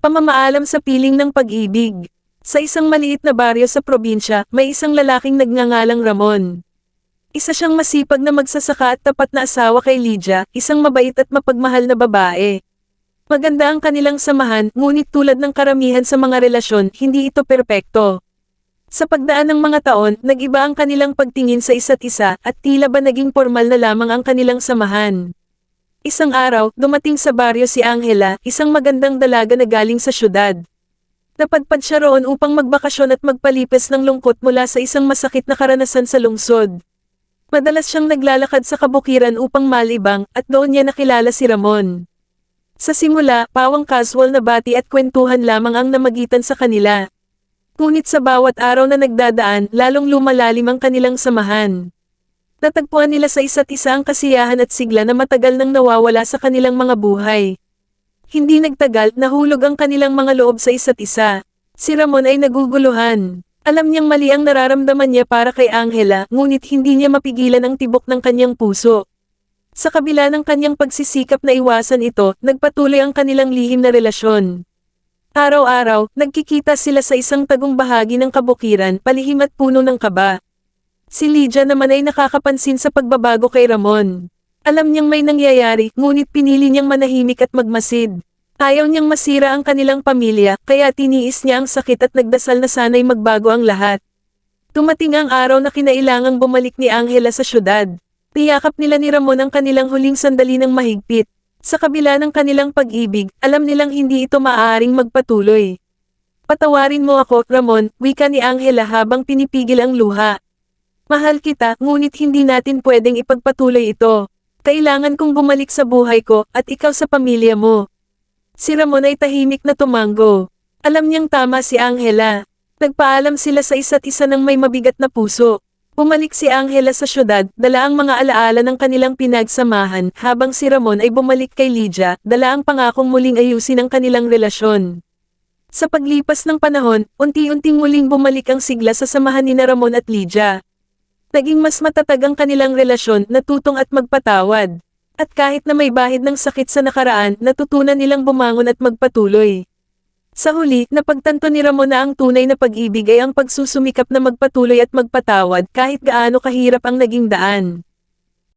Pamamaalam sa piling ng pag-ibig. Sa isang maliit na baryo sa probinsya, may isang lalaking nagngangalang Ramon. Isa siyang masipag na magsasaka at tapat na asawa kay Lydia, isang mabait at mapagmahal na babae. Maganda ang kanilang samahan, ngunit tulad ng karamihan sa mga relasyon, hindi ito perpekto. Sa pagdaan ng mga taon, nag-iba ang kanilang pagtingin sa isa't isa, at tila ba naging formal na lamang ang kanilang samahan. Isang araw, dumating sa baryo si Angela, isang magandang dalaga na galing sa syudad. Napadpad siya roon upang magbakasyon at magpalipas ng lungkot mula sa isang masakit na karanasan sa lungsod. Madalas siyang naglalakad sa kabukiran upang malibang, at doon niya nakilala si Ramon. Sa simula, pawang casual na bati at kwentuhan lamang ang namagitan sa kanila. Ngunit sa bawat araw na nagdadaan, lalong lumalalim ang kanilang samahan. Natagpuan nila sa isa't isa ang kasiyahan at sigla na matagal nang nawawala sa kanilang mga buhay. Hindi nagtagal, nahulog ang kanilang mga loob sa isa't isa. Si Ramon ay naguguluhan. Alam niyang mali ang nararamdaman niya para kay Angela, ngunit hindi niya mapigilan ang tibok ng kanyang puso. Sa kabila ng kanyang pagsisikap na iwasan ito, nagpatuloy ang kanilang lihim na relasyon. Araw-araw, nagkikita sila sa isang tagong bahagi ng kabukiran, palihim at puno ng kaba. Si Lydia naman ay nakakapansin sa pagbabago kay Ramon. Alam niyang may nangyayari, ngunit pinili niyang manahimik at magmasid. Ayaw niyang masira ang kanilang pamilya, kaya tiniis niya ang sakit at nagdasal na sana'y magbago ang lahat. Tumating ang araw na kinailangang bumalik ni Angela sa syudad. Tiyakap nila ni Ramon ang kanilang huling sandali ng mahigpit. Sa kabila ng kanilang pag-ibig, alam nilang hindi ito maaaring magpatuloy. Patawarin mo ako, Ramon, wika ni Angela habang pinipigil ang luha. Mahal kita, ngunit hindi natin pwedeng ipagpatuloy ito. Kailangan kong bumalik sa buhay ko, at ikaw sa pamilya mo. Si Ramon ay tahimik na tumango. Alam niyang tama si Angela. Nagpaalam sila sa isa't isa ng may mabigat na puso. Bumalik si Angela sa syudad, dala ang mga alaala ng kanilang pinagsamahan, habang si Ramon ay bumalik kay Lydia, dala ang pangakong muling ayusin ang kanilang relasyon. Sa paglipas ng panahon, unti-unting muling bumalik ang sigla sa samahan ni Ramon at Lydia. Naging mas matatag ang kanilang relasyon, natutong at magpatawad. At kahit na may bahid ng sakit sa nakaraan, natutunan nilang bumangon at magpatuloy. Sa huli, napagtanto ni Ramon na ang tunay na pag-ibig ay ang pagsusumikap na magpatuloy at magpatawad kahit gaano kahirap ang naging daan.